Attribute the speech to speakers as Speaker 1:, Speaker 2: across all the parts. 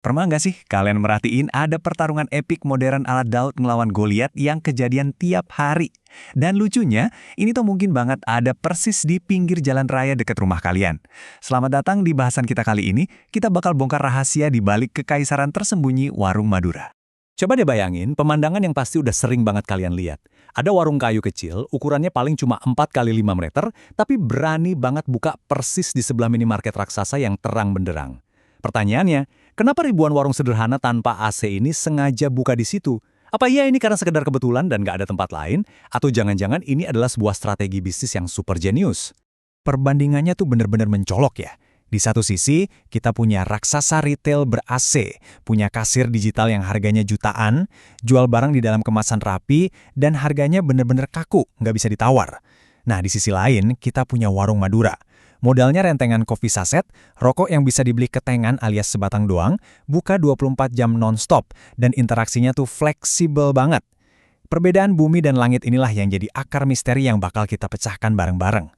Speaker 1: Pernah nggak sih kalian merhatiin ada pertarungan epik modern ala Daud ngelawan Goliat yang kejadian tiap hari? Dan lucunya, ini tuh mungkin banget ada persis di pinggir jalan raya dekat rumah kalian. Selamat datang di bahasan kita kali ini, kita bakal bongkar rahasia di balik kekaisaran tersembunyi warung Madura.
Speaker 2: Coba deh bayangin pemandangan yang pasti udah sering banget kalian lihat. Ada warung kayu kecil, ukurannya paling cuma 4 kali 5 meter, tapi berani banget buka persis di sebelah minimarket raksasa yang terang benderang. Pertanyaannya, kenapa ribuan warung sederhana tanpa AC ini sengaja buka di situ? Apa iya ini karena sekedar kebetulan dan nggak ada tempat lain? Atau jangan-jangan ini adalah sebuah strategi bisnis yang super jenius?
Speaker 1: Perbandingannya tuh bener-bener mencolok ya. Di satu sisi, kita punya raksasa retail ber-AC, punya kasir digital yang harganya jutaan, jual barang di dalam kemasan rapi, dan harganya bener-bener kaku, nggak bisa ditawar. Nah, di sisi lain, kita punya warung Madura. Modalnya rentengan kopi saset, rokok yang bisa dibeli ketengan alias sebatang doang, buka 24 jam non-stop, dan interaksinya tuh fleksibel banget. Perbedaan bumi dan langit inilah yang jadi akar misteri yang bakal kita pecahkan bareng-bareng.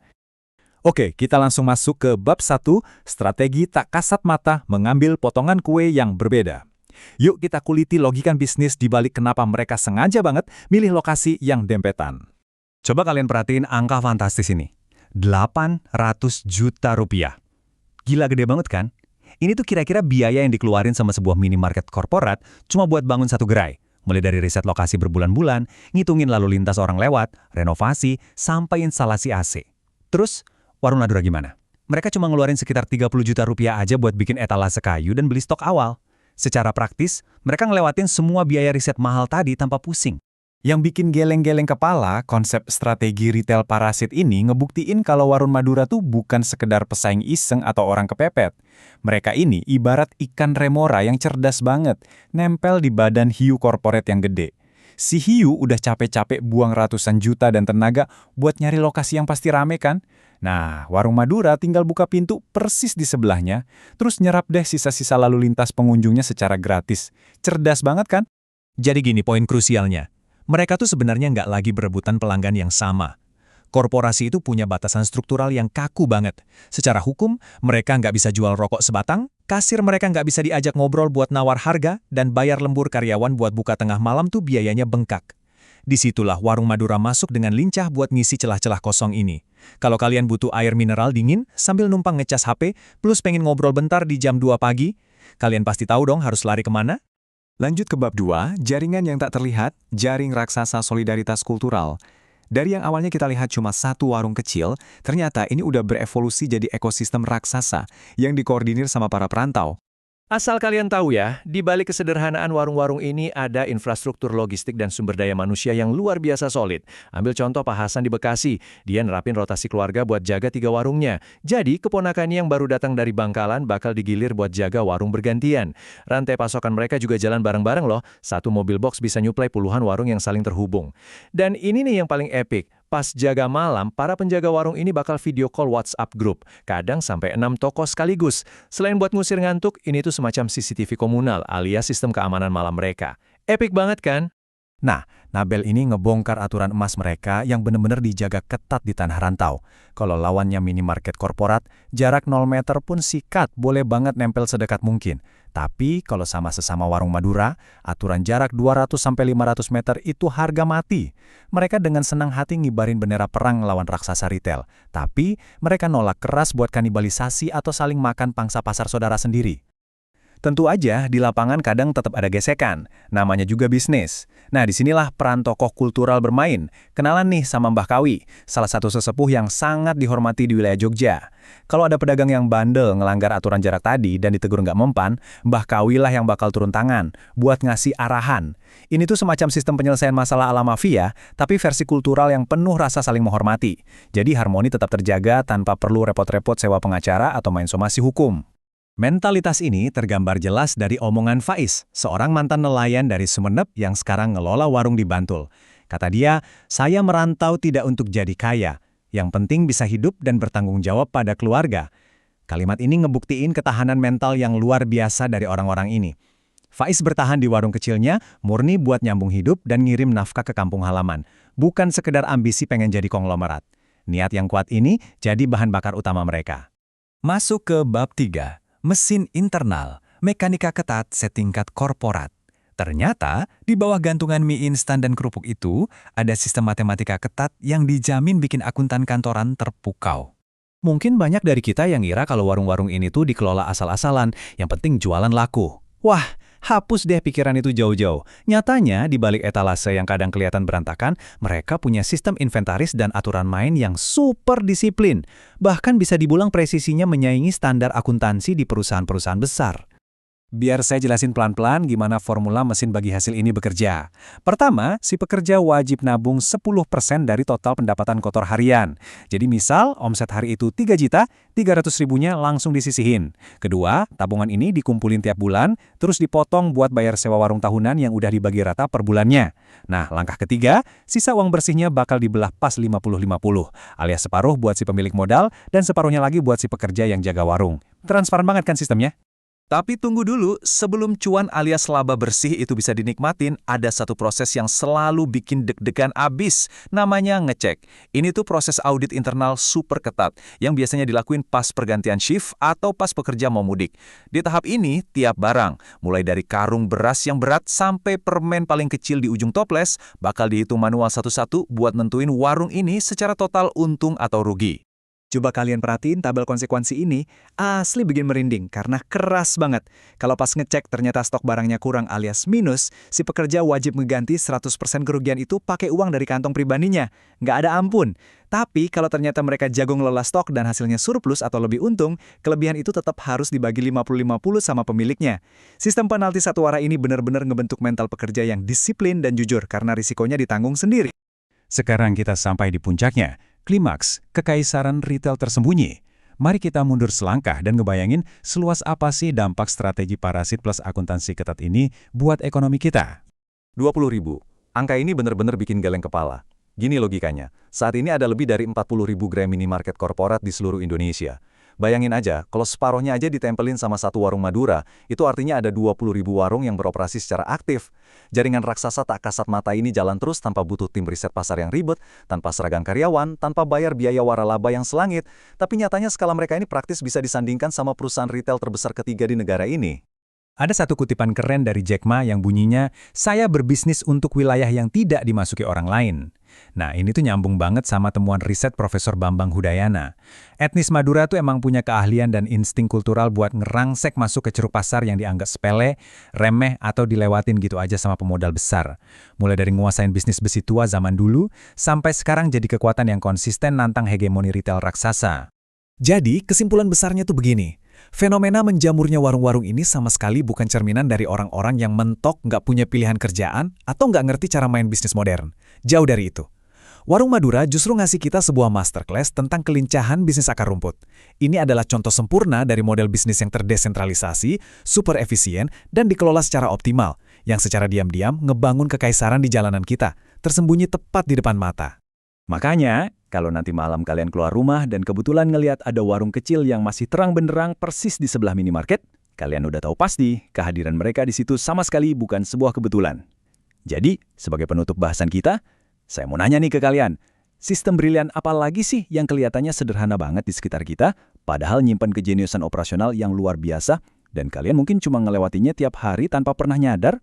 Speaker 2: Oke, kita langsung masuk ke bab 1, strategi tak kasat mata mengambil potongan kue yang berbeda. Yuk kita kuliti logikan bisnis di balik kenapa mereka sengaja banget milih lokasi yang dempetan.
Speaker 1: Coba kalian perhatiin angka fantastis ini. 800 juta rupiah. Gila gede banget kan? Ini tuh kira-kira biaya yang dikeluarin sama sebuah minimarket korporat cuma buat bangun satu gerai. Mulai dari riset lokasi berbulan-bulan, ngitungin lalu lintas orang lewat, renovasi, sampai instalasi AC. Terus, warung Madura gimana? Mereka cuma ngeluarin sekitar 30 juta rupiah aja buat bikin etalase kayu dan beli stok awal. Secara praktis, mereka ngelewatin semua biaya riset mahal tadi tanpa pusing. Yang bikin geleng-geleng kepala, konsep strategi retail parasit ini ngebuktiin kalau warung Madura tuh bukan sekedar pesaing iseng atau orang kepepet. Mereka ini ibarat ikan remora yang cerdas banget, nempel di badan hiu korporat yang gede. Si hiu udah capek-capek buang ratusan juta dan tenaga buat nyari lokasi yang pasti rame kan? Nah, warung Madura tinggal buka pintu persis di sebelahnya, terus nyerap deh sisa-sisa lalu lintas pengunjungnya secara gratis. Cerdas banget kan?
Speaker 2: Jadi gini poin krusialnya. Mereka tuh sebenarnya nggak lagi berebutan pelanggan yang sama. Korporasi itu punya batasan struktural yang kaku banget. Secara hukum, mereka nggak bisa jual rokok sebatang, kasir mereka nggak bisa diajak ngobrol buat nawar harga, dan bayar lembur karyawan buat buka tengah malam tuh biayanya bengkak. Disitulah warung Madura masuk dengan lincah buat ngisi celah-celah kosong ini. Kalau kalian butuh air mineral dingin sambil numpang ngecas HP, plus pengen ngobrol bentar di jam 2 pagi, kalian pasti tahu dong harus lari kemana?
Speaker 1: Lanjut ke bab 2, jaringan yang tak terlihat, jaring raksasa solidaritas kultural. Dari yang awalnya kita lihat cuma satu warung kecil, ternyata ini udah berevolusi jadi ekosistem raksasa yang dikoordinir sama para perantau.
Speaker 3: Asal kalian tahu ya, di balik kesederhanaan warung-warung ini ada infrastruktur logistik dan sumber daya manusia yang luar biasa solid. Ambil contoh Pak Hasan di Bekasi, dia nerapin rotasi keluarga buat jaga 3 warungnya. Jadi, keponakannya yang baru datang dari Bangkalan bakal digilir buat jaga warung bergantian. Rantai pasokan mereka juga jalan bareng-bareng loh, satu mobil box bisa nyuplai puluhan warung yang saling terhubung. Dan ini nih yang paling epic. Pas jaga malam, para penjaga warung ini bakal video call WhatsApp group, kadang sampai 6 toko sekaligus. Selain buat ngusir ngantuk, ini tuh semacam CCTV komunal alias sistem keamanan malam mereka. Epic banget kan?
Speaker 1: Nah, Nabel ini ngebongkar aturan emas mereka yang benar-benar dijaga ketat di tanah rantau. Kalau lawannya minimarket korporat, jarak 0 meter pun sikat, boleh banget nempel sedekat mungkin. Tapi kalau sama sesama warung Madura, aturan jarak 200-500 meter itu harga mati. Mereka dengan senang hati ngibarin bendera perang lawan raksasa retail. Tapi mereka nolak keras buat kanibalisasi atau saling makan pangsa pasar saudara sendiri. Tentu aja, di lapangan kadang tetap ada gesekan. Namanya juga bisnis. Nah, disinilah peran tokoh kultural bermain. Kenalan nih sama Mbah Kawi, salah satu sesepuh yang sangat dihormati di wilayah Jogja. Kalau ada pedagang yang bandel ngelanggar aturan jarak tadi dan ditegur nggak mempan, Mbah Kawi lah yang bakal turun tangan buat ngasih arahan. Ini tuh semacam sistem penyelesaian masalah ala mafia, tapi versi kultural yang penuh rasa saling menghormati. Jadi harmoni tetap terjaga tanpa perlu repot-repot sewa pengacara atau main somasi hukum. Mentalitas ini tergambar jelas dari omongan Faiz, seorang mantan nelayan dari Sumeneb yang sekarang ngelola warung di Bantul. Kata dia, saya merantau tidak untuk jadi kaya, yang penting bisa hidup dan bertanggung jawab pada keluarga. Kalimat ini ngebuktiin ketahanan mental yang luar biasa dari orang-orang ini. Faiz bertahan di warung kecilnya, murni buat nyambung hidup dan ngirim nafkah ke kampung halaman, bukan sekedar ambisi pengen jadi konglomerat. Niat yang kuat ini jadi bahan bakar utama mereka. Masuk ke bab 3. Mesin internal.
Speaker 2: mekanika ketat setingkat korporat. Ternyata, di bawah gantungan mie instan dan kerupuk itu, ada sistem matematika ketat yang dijamin bikin akuntan kantoran terpukau.
Speaker 1: Mungkin banyak dari kita yang ngira kalau warung-warung ini tuh dikelola asal-asalan, yang penting jualan laku. Wah, hapus deh pikiran itu jauh-jauh. Nyatanya, di balik etalase yang kadang kelihatan berantakan, mereka punya sistem inventaris dan aturan main yang super disiplin. Bahkan bisa dibilang presisinya menyaingi standar akuntansi di perusahaan-perusahaan besar. Biar saya jelasin pelan-pelan gimana formula mesin bagi hasil ini bekerja. Pertama, si pekerja wajib nabung 10% dari total pendapatan kotor harian. Jadi misal, omset hari itu 3 juta, 300 ribunya langsung disisihin. Kedua, tabungan ini dikumpulin tiap bulan, terus dipotong buat bayar sewa warung tahunan yang udah dibagi rata per bulannya. Nah, langkah ketiga, sisa uang bersihnya bakal dibelah pas 50-50, alias separuh buat si pemilik modal, dan separuhnya lagi buat si pekerja yang jaga warung. Transparan banget kan sistemnya? Tapi tunggu dulu, sebelum cuan alias laba bersih itu bisa dinikmatin, ada satu proses yang selalu bikin deg-degan abis, namanya ngecek. Ini tuh proses audit internal super ketat, yang biasanya dilakuin pas pergantian shift atau pas pekerja mau mudik. Di tahap ini, tiap barang, mulai dari karung beras yang berat sampai permen paling kecil di ujung toples, bakal dihitung manual satu-satu buat nentuin warung ini secara total untung atau rugi. Coba kalian perhatiin tabel konsekuensi ini, asli bikin merinding karena keras banget. Kalau pas ngecek ternyata stok barangnya kurang alias minus, si pekerja wajib ngeganti 100% kerugian itu pakai uang dari kantong pribadinya. Nggak ada ampun. Tapi kalau ternyata mereka jago ngelola stok dan hasilnya surplus atau lebih untung, kelebihan itu tetap harus dibagi 50-50 sama pemiliknya. Sistem penalti satu arah ini benar-benar ngebentuk mental pekerja yang disiplin dan jujur karena risikonya ditanggung sendiri. Sekarang kita sampai di puncaknya. Klimaks, kekaisaran retail tersembunyi. Mari kita mundur selangkah dan ngebayangin seluas apa sih dampak strategi parasit plus akuntansi ketat ini buat ekonomi kita.
Speaker 4: 20.000. Angka ini benar-benar bikin geleng kepala. Gini logikanya, saat ini ada lebih dari 40.000 gerai minimarket korporat di seluruh Indonesia. Bayangin aja, kalau separohnya aja ditempelin sama satu warung Madura, itu artinya ada 20.000 warung yang beroperasi secara aktif. Jaringan raksasa tak kasat mata ini jalan terus tanpa butuh tim riset pasar yang ribet, tanpa seragam karyawan, tanpa bayar biaya waralaba yang selangit. Tapi nyatanya skala mereka ini praktis bisa disandingkan sama perusahaan retail terbesar ketiga di negara ini.
Speaker 1: Ada satu kutipan keren dari Jack Ma yang bunyinya, "Saya berbisnis untuk wilayah yang tidak dimasuki orang lain." Nah, ini tuh nyambung banget sama temuan riset Profesor Bambang Hudayana. Etnis Madura tuh emang punya keahlian dan insting kultural buat ngerangsek masuk ke ceruk pasar yang dianggap sepele, remeh, atau dilewatin gitu aja sama pemodal besar. Mulai dari nguasain bisnis besi tua zaman dulu, sampai sekarang jadi kekuatan yang konsisten nantang hegemoni retail raksasa. Jadi, kesimpulan besarnya tuh begini. Fenomena menjamurnya warung-warung ini sama sekali bukan cerminan dari orang-orang yang mentok nggak punya pilihan kerjaan atau nggak ngerti cara main bisnis modern. Jauh dari itu. Warung Madura justru ngasih kita sebuah masterclass tentang kelincahan bisnis akar rumput. Ini adalah contoh sempurna dari model bisnis yang terdesentralisasi, super efisien, dan dikelola secara optimal, yang secara diam-diam ngebangun kekaisaran di jalanan kita, tersembunyi tepat di depan mata. Makanya, kalau nanti malam kalian keluar rumah dan kebetulan ngelihat ada warung kecil yang masih terang benderang persis di sebelah minimarket, kalian udah tahu pasti kehadiran mereka di situ sama sekali bukan sebuah kebetulan. Jadi, sebagai penutup bahasan kita, saya mau nanya nih ke kalian, sistem brilian apa lagi sih yang kelihatannya sederhana banget di sekitar kita, padahal nyimpan kejeniusan operasional yang luar biasa, dan kalian mungkin cuma ngelewatinya tiap hari tanpa pernah nyadar?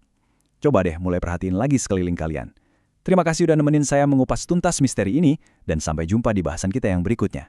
Speaker 1: Coba deh mulai perhatiin lagi sekeliling kalian. Terima kasih udah nemenin saya mengupas tuntas misteri ini, dan sampai jumpa di bahasan kita yang berikutnya.